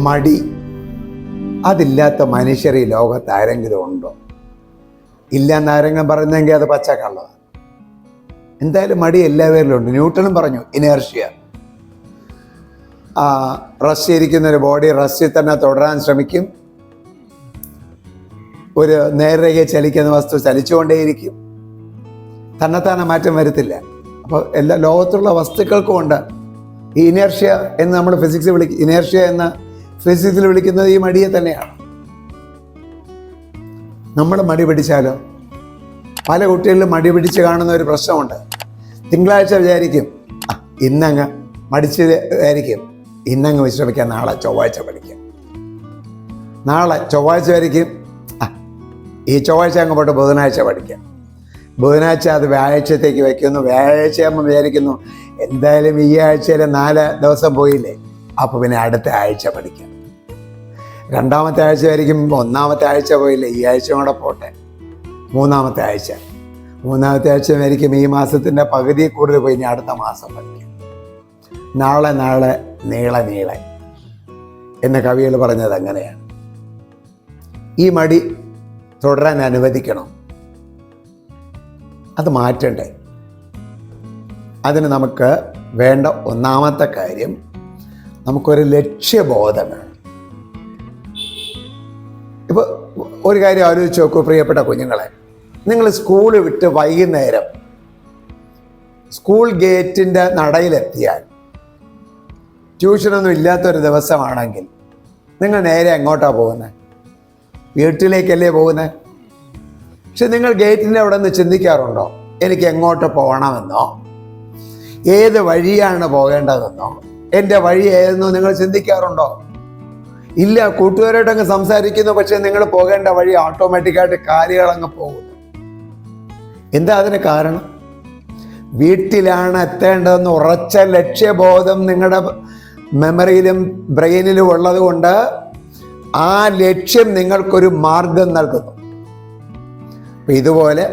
മടി അതില്ലാത്ത മനുഷ്യർ ഈ ലോകത്ത് ആരെങ്കിലും ഉണ്ടോ? ഇല്ലെന്ന് ആരെങ്കിലും പറയുന്നെങ്കിൽ അത് പച്ചക്കള്ളതാണ്. എന്തായാലും മടി എല്ലാവരിലും ഉണ്ട്. ന്യൂട്ടനും പറഞ്ഞു ഇനേർഷ്യ. റസ്റ്റ് ഇരിക്കുന്ന ഒരു ബോഡി റസ്റ്റിൽ തന്നെ തുടരാൻ ശ്രമിക്കും. ഒരു നേർരേഖ ചലിക്കുന്ന വസ്തു ചലിച്ചുകൊണ്ടേയിരിക്കും, തന്നെത്താനെ മാറ്റം വരുത്തില്ല. അപ്പോൾ എല്ലാ ലോകത്തുള്ള വസ്തുക്കൾക്കും ഉണ്ട് ഈ ഇനേർഷ്യ എന്ന് നമ്മൾ ഇനേർഷ്യ എന്ന് ഫിസിക്സിൽ വിളിക്കുന്നത് ഈ മടിയെ തന്നെയാണ്. നമ്മൾ മടി പിടിച്ചാലോ? പല കുട്ടികളിലും മടി പിടിച്ച് കാണുന്ന ഒരു പ്രശ്നമുണ്ട്. തിങ്കളാഴ്ച വിചാരിക്കും ഇന്നങ്ങ് മടിച്ച് വിചാരിക്കും ഇന്നങ്ങ് വിശ്രമിക്കാം, നാളെ ചൊവ്വാഴ്ച പഠിക്കാം. നാളെ ചൊവ്വാഴ്ച വരയ്ക്കും ഈ ചൊവ്വാഴ്ച അങ്ങ് പോയിട്ട് ബുധനാഴ്ച പഠിക്കാം. ബുധനാഴ്ച അത് വ്യാഴാഴ്ചത്തേക്ക് വയ്ക്കുന്നു. വ്യാഴാഴ്ചയാകുമ്പോൾ വിചാരിക്കുന്നു എന്തായാലും ഈ ആഴ്ചയിൽ 4 ദിവസം പോയില്ലേ, അപ്പോൾ പിന്നെ അടുത്ത ആഴ്ച പഠിക്കാം. രണ്ടാമത്തെ ആഴ്ച ആയിരിക്കും ഒന്നാമത്തെ ആഴ്ച പോയില്ലേ, ഈ ആഴ്ച കൂടെ പോട്ടെ. മൂന്നാമത്തെ ആഴ്ച ആയിരിക്കും ഈ മാസത്തിൻ്റെ പകുതി കൂടുതൽ പോയി, ഇനി അടുത്ത മാസം പഠിക്കാം. നാളെ നീളെ എന്ന കവികൾ പറഞ്ഞത് അങ്ങനെയാണ്. ഈ മടി തുടരാൻ അനുവദിക്കണം, അത് മാറ്റണ്ടേ? അതിന് നമുക്ക് വേണ്ട ഒന്നാമത്തെ കാര്യം, നമുക്കൊരു ലക്ഷ്യബോധം വേണം. ഇപ്പോൾ ഒരു കാര്യം ആലോചിച്ച് നോക്കൂ പ്രിയപ്പെട്ട കുഞ്ഞുങ്ങളെ. നിങ്ങൾ സ്കൂൾ വിട്ട് വൈകുന്നേരം സ്കൂൾ ഗേറ്റിൻ്റെ നടയിലെത്തിയാൽ, ട്യൂഷനൊന്നും ഇല്ലാത്തൊരു ദിവസമാണെങ്കിൽ നിങ്ങൾ നേരെ എങ്ങോട്ടാണ് പോകുന്നത്? വീട്ടിലേക്കല്ലേ പോകുന്നത്? പക്ഷെ നിങ്ങൾ ഗേറ്റിൻ്റെ അവിടെ നിന്ന് ചിന്തിക്കാറുണ്ടോ എനിക്ക് എങ്ങോട്ട് പോകണമെന്നോ, ഏത് വഴിയാണ് പോകേണ്ടതെന്നോ, എൻ്റെ വഴി ഏതെന്നോ നിങ്ങൾ ചിന്തിക്കാറുണ്ടോ? ഇല്ല. കൂട്ടുകാരോടങ്ങ് സംസാരിക്കുന്നു, പക്ഷെ നിങ്ങൾ പോകേണ്ട വഴി ഓട്ടോമാറ്റിക്കായിട്ട് കാര്യങ്ങളങ്ങ് പോകുന്നു. എന്താ അതിന് കാരണം? വീട്ടിലാണ് എത്തേണ്ടതെന്ന് ഉറച്ച ലക്ഷ്യബോധം നിങ്ങളുടെ മെമ്മറിയിലും ബ്രെയിനിലും ഉള്ളത് കൊണ്ട് ആ ലക്ഷ്യം നിങ്ങൾക്കൊരു മാർഗം നൽകുന്നു. ഇതുപോലെ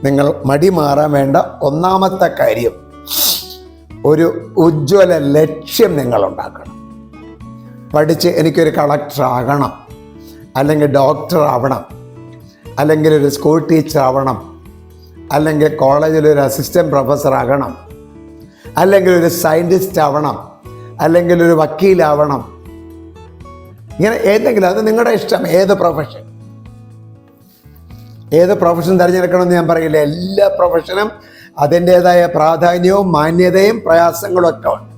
നിങ്ങൾ മടി മാറാൻ വേണ്ട ഒന്നാമത്തെ കാര്യം, ഒരു ഉജ്ജ്വല ലക്ഷ്യം നിങ്ങൾ ഉണ്ടാക്കണം. പഠിച്ച് എനിക്കൊരു കളക്ടർ ആകണം, അല്ലെങ്കിൽ ഡോക്ടർ ആവണം, അല്ലെങ്കിൽ ഒരു സ്കൂൾ ടീച്ചർ ആവണം, അല്ലെങ്കിൽ കോളേജിലൊരു അസിസ്റ്റൻറ്റ് പ്രൊഫസർ ആകണം, അല്ലെങ്കിൽ ഒരു സയൻറ്റിസ്റ്റ് ആവണം, അല്ലെങ്കിൽ ഒരു വക്കീലാവണം. ഇങ്ങനെ ഏതെങ്കിലും, അത് നിങ്ങളുടെ ഇഷ്ടം. ഏത് പ്രൊഫഷൻ തിരഞ്ഞെടുക്കണമെന്ന് ഞാൻ പറയില്ല. എല്ലാ പ്രൊഫഷനും അതിൻ്റേതായ പ്രാധാന്യവും മാന്യതയും പ്രയാസങ്ങളും ഒക്കെ ഉണ്ട്.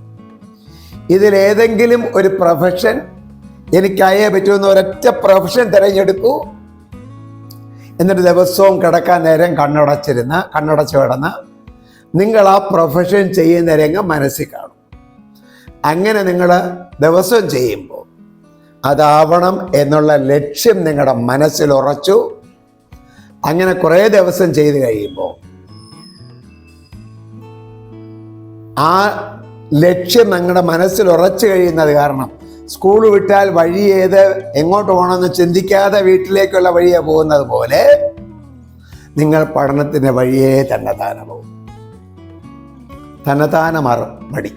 ഇതിലേതെങ്കിലും ഒരു പ്രൊഫഷൻ എനിക്കായേ പറ്റുമെന്ന് ഒരൊറ്റ പ്രൊഫഷൻ തിരഞ്ഞെടുക്കൂ. എന്നിട്ട് ദിവസവും കിടക്കാൻ നേരം കണ്ണടച്ച് കിടന്ന് നിങ്ങൾ ആ പ്രൊഫഷൻ ചെയ്യുന്ന രംഗം മനസ്സിൽ കാണും. അങ്ങനെ നിങ്ങൾ ദിവസവും ചെയ്യുമ്പോൾ അതാവണം എന്നുള്ള ലക്ഷ്യം നിങ്ങളുടെ മനസ്സിൽ ഉറച്ചു. അങ്ങനെ കുറേ ദിവസം ചെയ്ത് കഴിയുമ്പോൾ ആ ലക്ഷ്യം നിങ്ങളുടെ മനസ്സിൽ ഉറച്ചു കഴിയുന്നത് കാരണം സ്കൂൾ വിട്ടാൽ വഴി ഏത്, എങ്ങോട്ട് പോകണമെന്ന് ചിന്തിക്കാതെ വീട്ടിലേക്കുള്ള വഴിയെ പോകുന്നത് പോലെ നിങ്ങൾ പഠനത്തിൻ്റെ വഴിയേ തന്നെത്താനെ പോകും. തന്നെത്താനെ മാറും മടി.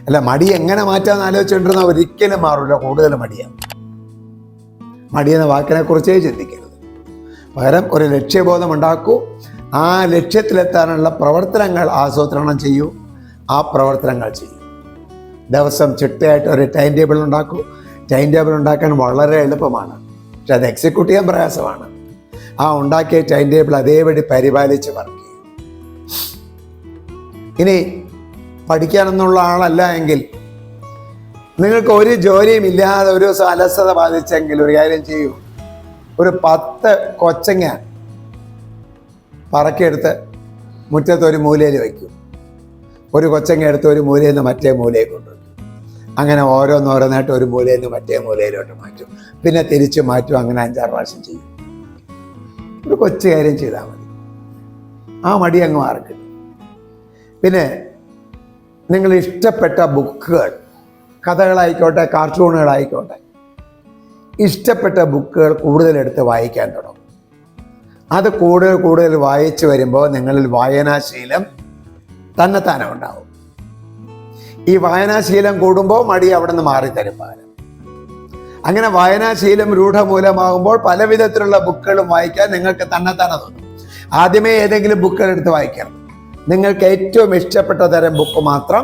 അല്ല, മടി എങ്ങനെ മാറ്റാമെന്ന് ആലോചിച്ചുകൊണ്ടിരുന്ന ഒരിക്കലും മാറില്ല, കൂടുതൽ മടിയാണ്. മടിയെന്ന വാക്കിനെ കുറിച്ചേ ചിന്തിക്കരുത്. പകരം ഒരു ലക്ഷ്യബോധം ഉണ്ടാക്കൂ. ആ ലക്ഷ്യത്തിലെത്താനുള്ള പ്രവർത്തനങ്ങൾ ആസൂത്രണം ചെയ്യൂ. ആ പ്രവർത്തനങ്ങൾ ചെയ്യൂ. ദിവസം ചിട്ടയായിട്ട് ഒരു ടൈം ടേബിൾ ഉണ്ടാക്കൂ. ടൈം ടേബിൾ ഉണ്ടാക്കാൻ വളരെ എളുപ്പമാണ്, പക്ഷെ അത് എക്സിക്യൂട്ട് ചെയ്യാൻ പ്രയാസമാണ്. ആ ഉണ്ടാക്കിയ ടൈം ടേബിൾ അതേപടി പരിപാലിച്ച് വർക്ക് ചെയ്യും. ഇനി പഠിക്കാനെന്നുള്ള ആളല്ല എങ്കിൽ, നിങ്ങൾക്ക് ഒരു ജോലിയും ഇല്ലാതെ ഒരു ദിവസം അലസത ബാധിച്ചെങ്കിൽ ഒരു കാര്യം ചെയ്യൂ. ഒരു 10 കൊച്ചങ്ങ പറക്കിയെടുത്ത് മുറ്റത്ത് ഒരു മൂലയിൽ വയ്ക്കൂ. ഒരു കൊച്ചങ്ങ എടുത്ത് ഒരു മൂലയിൽ നിന്ന് മറ്റേ മൂലയിൽ കൊണ്ടുവയ്ക്കും. അങ്ങനെ ഓരോന്നോരോന്നായിട്ട് ഒരു മൂലയിൽ നിന്ന് മറ്റേ മൂലയിലോട്ട് മാറ്റും, പിന്നെ തിരിച്ചു മാറ്റും. അങ്ങനെ 5-6 പ്രാവശ്യം ചെയ്യും. ഒരു കൊച്ചു കാര്യം ചെയ്താൽ മതി, ആ മടി അങ്ങ് മാറിക്കിട്ടും. പിന്നെ നിങ്ങൾ ഇഷ്ടപ്പെട്ട ബുക്കുകൾ, കഥകളായിക്കോട്ടെ കാർട്ടൂണുകളായിക്കോട്ടെ, ഇഷ്ടപ്പെട്ട ബുക്കുകൾ കൂടുതലെടുത്ത് വായിക്കാൻ തുടങ്ങും. അത് കൂടുതൽ വായിച്ചു വരുമ്പോൾ നിങ്ങളിൽ വായനാശീലം തന്നെത്താനെ ഉണ്ടാവും. ഈ വായനാശീലം കൂടുമ്പോൾ മടി അവിടെ നിന്ന് മാറിത്തരും. പകരം അങ്ങനെ വായനാശീലം രൂഢമൂലമാകുമ്പോൾ പല വിധത്തിലുള്ള ബുക്കുകളും വായിക്കാൻ നിങ്ങൾക്ക് തന്നെത്താനെ തോന്നും. ആദ്യമേ ഏതെങ്കിലും ബുക്കുകൾ എടുത്ത് വായിക്കണം. നിങ്ങൾക്ക് ഏറ്റവും ഇഷ്ടപ്പെട്ട തരം ബുക്ക് മാത്രം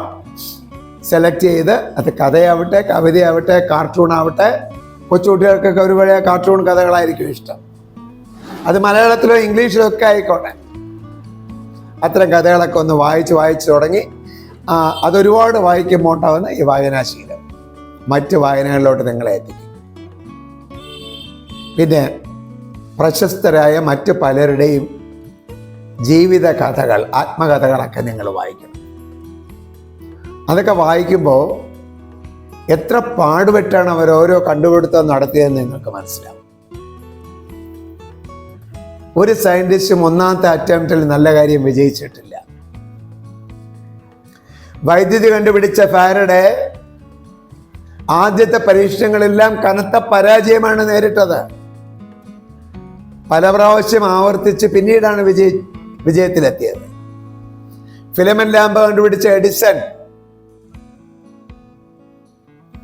സെലക്ട് ചെയ്ത്, അത് കഥയാവട്ടെ, കവിതയാവട്ടെ, കാർട്ടൂൺ ആവട്ടെ. കൊച്ചുകുട്ടികൾക്കൊക്കെ ഒരു പഴയ കാർട്ടൂൺ കഥകളായിരിക്കും ഇഷ്ടം. അത് മലയാളത്തിലോ ഇംഗ്ലീഷിലോ ഒക്കെ ആയിക്കോട്ടെ. അത്തരം കഥകളൊക്കെ ഒന്ന് വായിച്ച് തുടങ്ങി അതൊരുപാട് വായിക്കുമ്പോൾ ഉണ്ടാകുന്ന ഈ വായനാശീലം മറ്റ് വായനകളിലോട്ട് നിങ്ങളെ എത്തിക്കും. പിന്നെ പ്രശസ്തരായ മറ്റ് പലരുടെയും ജീവിത കഥകൾ, ആത്മകഥകളൊക്കെ നിങ്ങൾ വായിക്കണം. അതൊക്കെ വായിക്കുമ്പോൾ എത്ര പാടുപെട്ടാണ് അവർ ഓരോ കണ്ടുപിടുത്തം നടത്തിയതെന്ന് നിങ്ങൾക്ക് മനസ്സിലാവും. ഒരു സയന്റിസ്റ്റും ഒന്നാമത്തെ അറ്റംപ്റ്റിൽ നല്ല കാര്യം വിജയിച്ചിട്ടില്ല. വൈദ്യുതി കണ്ടുപിടിച്ച ഫാരഡെ ആദ്യത്തെ പരീക്ഷണങ്ങളെല്ലാം കനത്ത പരാജയമാണ് നേരിട്ടത്. പല പ്രാവശ്യം ആവർത്തിച്ച് പിന്നീടാണ് വിജയത്തിലെത്തിയത്. ഫിലമെന്റ് ലാമ്പ് കണ്ടുപിടിച്ച എഡിസൺ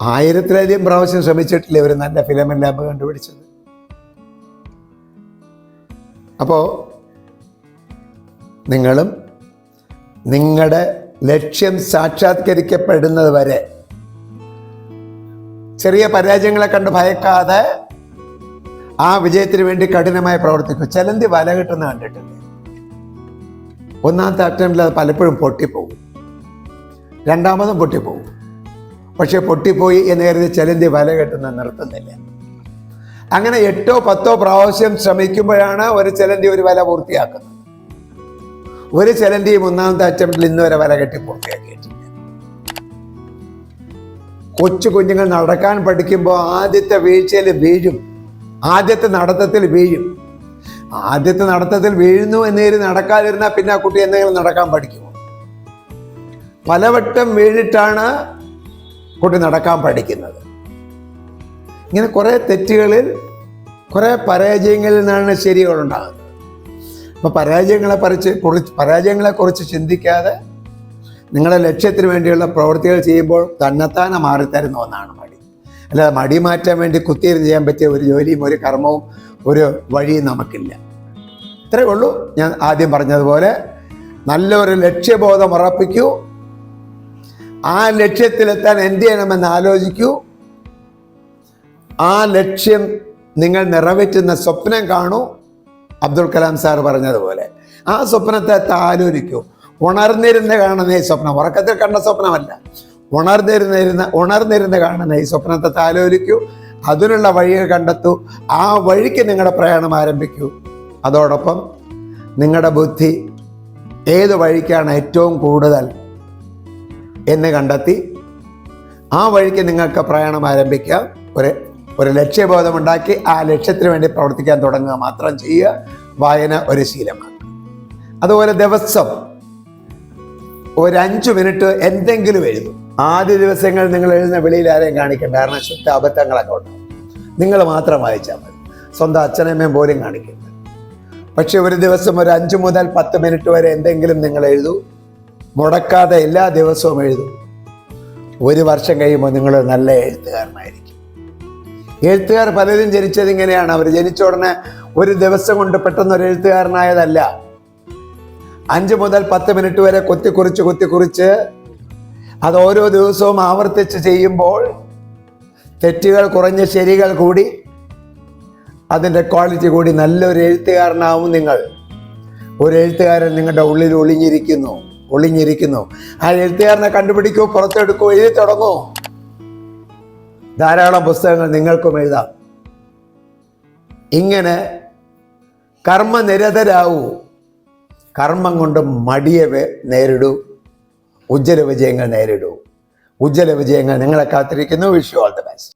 1000-ലധികം പ്രാവശ്യം ശ്രമിച്ചിട്ടില്ലേ ഒരു നല്ല ഫിലമെന്റ് ലാമ്പ് കണ്ടുപിടിച്ചത്. അപ്പോൾ നിങ്ങളും നിങ്ങളുടെ ലക്ഷ്യം സാക്ഷാത്കരിക്കപ്പെടുന്നത് വരെ ചെറിയ പരാജയങ്ങളെ കണ്ട് ഭയക്കാതെ ആ വിജയത്തിന് വേണ്ടി കഠിനമായി പ്രവർത്തിക്കും. ചിലന്തി വല കിട്ടുന്ന കണ്ടിട്ടില്ലേ? ഒന്നാമത്തെ അറ്റംപ്റ്റിൽ അത് പലപ്പോഴും പൊട്ടിപ്പോകും, രണ്ടാമതും പൊട്ടിപ്പോകും. പക്ഷെ പൊട്ടിപ്പോയി എന്ന് കരുതി ചിലന്തി വല കെട്ടുന്ന നിർത്തുന്നില്ല. അങ്ങനെ 8-10 പ്രാവശ്യം ശ്രമിക്കുമ്പോഴാണ് ഒരു ചിലന്തി ഒരു വല പൂർത്തിയാക്കുന്നത്. ഒരു ചിലന്തിയും ഒന്നാമത്തെ അറ്റംപ്റ്റിൽ ഇന്ന് വരെ വല കെട്ടി പൂർത്തിയാക്കിയിട്ടില്ല. കൊച്ചു കുഞ്ഞുങ്ങൾ നടക്കാൻ പഠിക്കുമ്പോൾ ആദ്യത്തെ വീഴ്ചയിൽ വീഴും, ആദ്യത്തെ നടത്തത്തിൽ വീഴും. ആദ്യത്തെ നടത്തത്തിൽ വീഴുന്നു എന്നേര് നടക്കാതിരുന്നാൽ പിന്നെ ആ കുട്ടി എന്തെങ്കിലും നടക്കാൻ പഠിക്കുമോ? പലവട്ടം വീണിട്ടാണ് കുട്ടി നടക്കാൻ പഠിക്കുന്നത്. ഇങ്ങനെ കുറേ തെറ്റുകളിൽ, കുറേ പരാജയങ്ങളിൽ നിന്നാണ് ശരികളുണ്ടാകുന്നത്. അപ്പോൾ പരാജയങ്ങളെക്കുറിച്ച് ചിന്തിക്കാതെ നിങ്ങളുടെ ലക്ഷ്യത്തിന് വേണ്ടിയുള്ള പ്രവൃത്തികൾ ചെയ്യുമ്പോൾ തന്നെത്താനെ മാറിത്തരുന്ന ഒന്നാണ് മടി. അല്ലാതെ മടി മാറ്റാൻ വേണ്ടി കുത്തിയിരുന്ന് ചെയ്യാൻ പറ്റിയ ഒരു ജോലിയും ഒരു കർമ്മവും ഒരു വഴിയും നമുക്കില്ല. ഇത്രയേ ഉള്ളൂ. ഞാൻ ആദ്യം പറഞ്ഞതുപോലെ നല്ലൊരു ലക്ഷ്യബോധം ഉറപ്പിക്കൂ. ആ ലക്ഷ്യത്തിലെത്താൻ എന്ത് ചെയ്യണമെന്ന് ആലോചിക്കൂ. ആ ലക്ഷ്യം നിങ്ങൾ നിറവേറ്റുന്ന സ്വപ്നം കാണൂ. അബ്ദുൽ കലാം സാർ പറഞ്ഞതുപോലെ ആ സ്വപ്നത്തെ ആലോചിക്കൂ. ഉണർന്നിരുന്ന് കാണുന്ന ഈ സ്വപ്നം, ഉറക്കത്തിൽ കണ്ട സ്വപ്നമല്ല, ഉണർന്നിരുന്ന് കാണുന്ന ഈ സ്വപ്നത്തെ ആലോചിക്കൂ. അതിനുള്ള വഴികൾ കണ്ടെത്തൂ. ആ വഴിക്ക് നിങ്ങളുടെ പ്രയാണം ആരംഭിക്കൂ. അതോടൊപ്പം നിങ്ങളുടെ ബുദ്ധി ഏത് വഴിക്കാണ് ഏറ്റവും കൂടുതൽ എന്ന് കണ്ടെത്തി ആ വഴിക്ക് നിങ്ങൾക്ക് പ്രയാണം ആരംഭിക്കാം. ഒരു ലക്ഷ്യബോധമുണ്ടാക്കി ആ ലക്ഷ്യത്തിന് വേണ്ടി പ്രവർത്തിക്കാൻ തുടങ്ങുക മാത്രം ചെയ്യുക. വായന ഒരു ശീലമാണ്. അതുപോലെ ദിവസം ഒരു 5 മിനിറ്റ് എന്തെങ്കിലും എഴുതും. ആദ്യ ദിവസങ്ങൾ നിങ്ങൾ എഴുതുന്ന വെളിയിൽ ആരെയും കാണിക്കേണ്ട, കാരണം ശുദ്ധ അബദ്ധങ്ങളൊക്കെ ഉണ്ടാവും. നിങ്ങൾ മാത്രം വായിച്ചാൽ മതി, സ്വന്തം അച്ഛനമ്മയും പോലും കാണിക്കരുത്. പക്ഷെ ഒരു ദിവസം ഒരു 5 മുതൽ 10 മിനിറ്റ് വരെ എന്തെങ്കിലും നിങ്ങൾ എഴുതൂ. മുടക്കാതെ എല്ലാ ദിവസവും എഴുതൂ. 1 വർഷം കഴിയുമ്പോൾ നിങ്ങൾ നല്ല എഴുത്തുകാരനായിരിക്കും. എഴുത്തുകാർ പലരും ജനിച്ചത് ഇങ്ങനെയാണ്. അവർ ജനിച്ച ഉടനെ ഒരു ദിവസം കൊണ്ട് പെട്ടെന്ന് ഒരു എഴുത്തുകാരനായതല്ല. 5 മുതൽ 10 മിനിറ്റ് വരെ കുത്തിക്കുറിച്ച് അത് ഓരോ ദിവസവും ആവർത്തിച്ച് ചെയ്യുമ്പോൾ തെറ്റുകൾ കുറഞ്ഞ് ശരികൾ കൂടി അതിൻ്റെ ക്വാളിറ്റി കൂടി നല്ലൊരു എഴുത്തുകാരനാവും നിങ്ങൾ. ഒരു എഴുത്തുകാരൻ നിങ്ങളുടെ ഉള്ളിൽ ഒളിഞ്ഞിരിക്കുന്നു. ആ എഴുത്തുകാരനെ കണ്ടുപിടിക്കൂ, പുറത്തെടുക്കൂ, എഴുതി തുടങ്ങൂ. ധാരാളം പുസ്തകങ്ങൾ നിങ്ങൾക്കും എഴുതാം. ഇങ്ങനെ കർമ്മനിരതരാവൂ. കർമ്മം കൊണ്ട് മടിയെ നേരിടൂ. ഉജ്ജ്വല വിജയങ്ങൾ നേരിടൂ. ഉജ്ജ്വല വിജയങ്ങൾ നിങ്ങളെ കാത്തിരിക്കുന്നു. Wish you all the best.